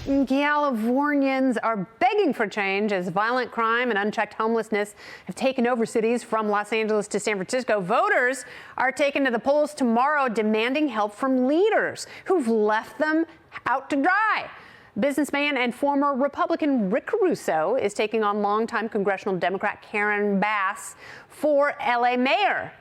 Californians are begging for change as violent crime and unchecked homelessness have taken over cities from Los Angeles to San Francisco. Voters are taken to the polls tomorrow demanding help from leaders who've left them out to dry. Businessman and former Republican Rick Caruso is taking on longtime congressional Democrat Karen Bass for LA mayor.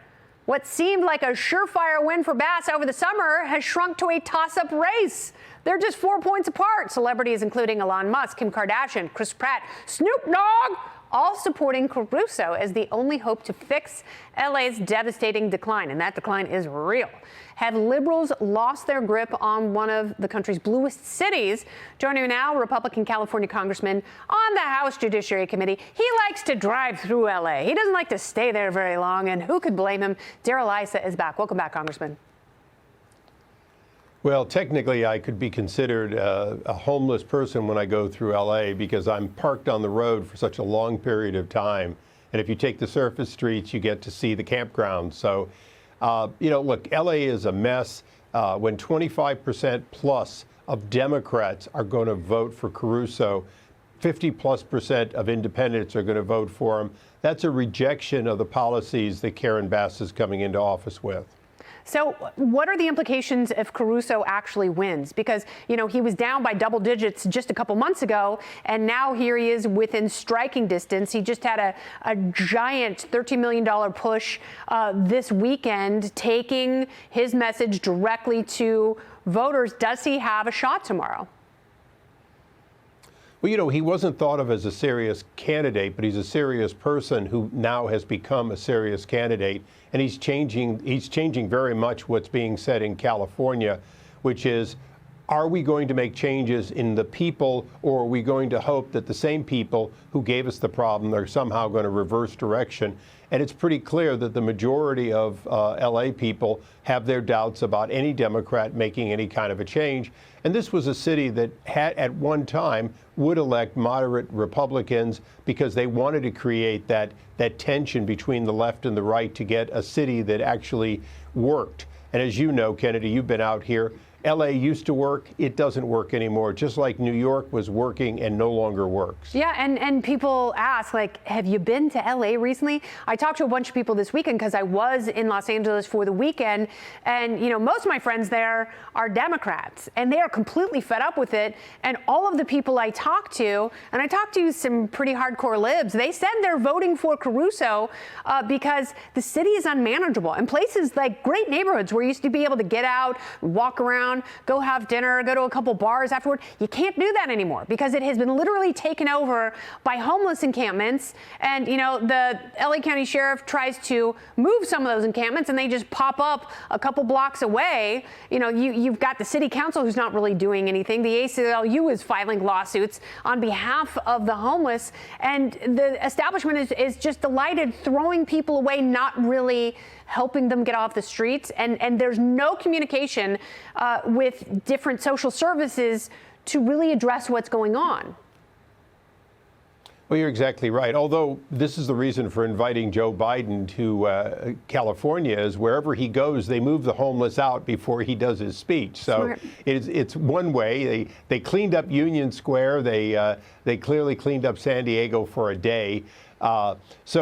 What seemed like a surefire win for Bass over the summer has shrunk to a toss-up race. They're just 4 points apart. Celebrities including Elon Musk, Kim Kardashian, Chris Pratt, Snoop Dogg, all supporting Caruso as the only hope to fix LA's devastating decline, and that decline is real. Have liberals lost their grip on one of the country's bluest cities? Joining me now, Republican California Congressman on the House Judiciary Committee. He likes to drive through LA. He doesn't like to stay there very long, and who could blame him? Darrell Issa is back. Welcome back, Congressman. Well, technically, I could be considered a homeless person when I go through LA because I'm parked on the road for such a long period of time. And if you take the surface streets, you get to see the campground. So, look, LA is a mess. When 25% plus of Democrats are going to vote for Caruso, 50+% of independents are going to vote for him. That's a rejection of the policies that Karen Bass is coming into office with. So what are the implications if Caruso actually wins? Because, he was down by double digits just a couple months ago, and now here he is within striking distance. He just had a giant $13 million push this weekend, taking his message directly to voters. Does he have a shot tomorrow? Well, he wasn't thought of as a serious candidate, but he's a serious person who now has become a serious candidate. And he's changing very much what's being said in California, which is, are we going to make changes in the people, or are we going to hope that the same people who gave us the problem are somehow going to reverse direction? And it's pretty clear that the majority of LA people have their doubts about any Democrat making any kind of a change. And this was a city that had, at one time, would elect moderate Republicans because they wanted to create that tension between the left and the right to get a city that actually worked. And as you know, Kennedy, you've been out here. LA used to work. It doesn't work anymore, just like New York was working and no longer works. Yeah, and people ask, have you been to LA recently? I talked to a bunch of people this weekend because I was in Los Angeles for the weekend. And, most of my friends there are Democrats, and they are completely fed up with it. And all of the people I talked to, and I talked to some pretty hardcore libs, they said they're voting for Caruso because the city is unmanageable. And places like great neighborhoods where you used to be able to get out, walk around, go have dinner, go to a couple bars afterward. You can't do that anymore because it has been literally taken over by homeless encampments. And, the LA County Sheriff tries to move some of those encampments and they just pop up a couple blocks away. You've got the city council who's not really doing anything. The ACLU is filing lawsuits on behalf of the homeless. And the establishment is just delighted, throwing people away, not really helping them get off the streets. And there's no communication with different social services to really address what's going on. Well, you're exactly right. Although this is the reason for inviting Joe Biden to California, is wherever he goes, they move the homeless out before he does his speech. So it's one way. They cleaned up Union Square. They clearly cleaned up San Diego for a day. It's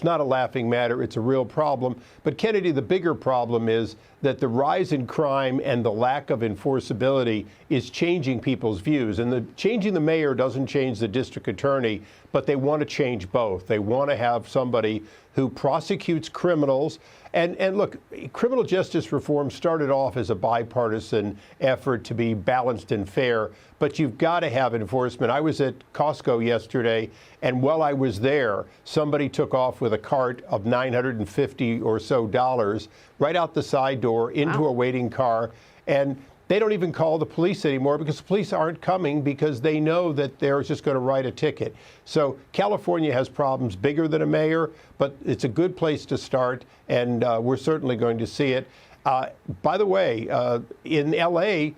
not a laughing matter. It's a real problem. But Kennedy, the bigger problem is that the rise in crime and the lack of enforceability is changing people's views. And changing the mayor doesn't change the district attorney, but they want to change both. They want to have somebody who prosecutes criminals. And look, criminal justice reform started off as a bipartisan effort to be balanced and fair, but you've got to have enforcement. I was at Costco yesterday, and while I was there, somebody took off with a cart of $950 or so right out the side door into a waiting car. And they don't even call the police anymore because the police aren't coming because they know that they're just going to write a ticket. So California has problems bigger than a mayor, but it's a good place to start, and we're certainly going to see it. By the way, in L.A.,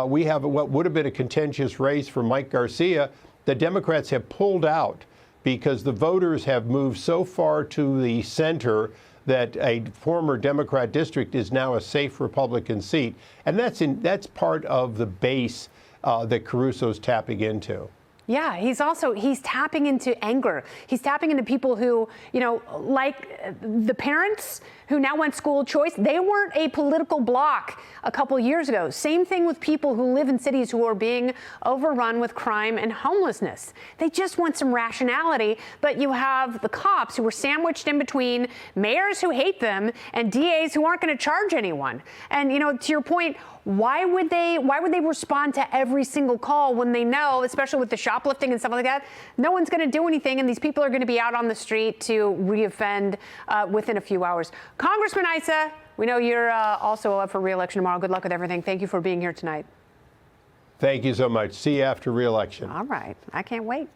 we have what would have been a contentious race for Mike Garcia. The Democrats have pulled out because the voters have moved so far to the center that a former Democrat district is now a safe Republican seat. And that's part of the base that Caruso's tapping into. Yeah, he's tapping into anger. He's tapping into people who, like the parents who now went school choice, they weren't a political bloc a couple years ago. Same thing with people who live in cities who are being overrun with crime and homelessness. They just want some rationality, but you have the cops who were sandwiched in between mayors who hate them and DAs who aren't going to charge anyone. And, to your point, why would they respond to every single call when they know, especially with the shoplifting and stuff like that, no one's going to do anything and these people are going to be out on the street to reoffend within a few hours. Congressman Issa, we know you're also up for re-election tomorrow. Good luck with everything. Thank you for being here tonight. Thank you so much. See you after re-election. All right. I can't wait.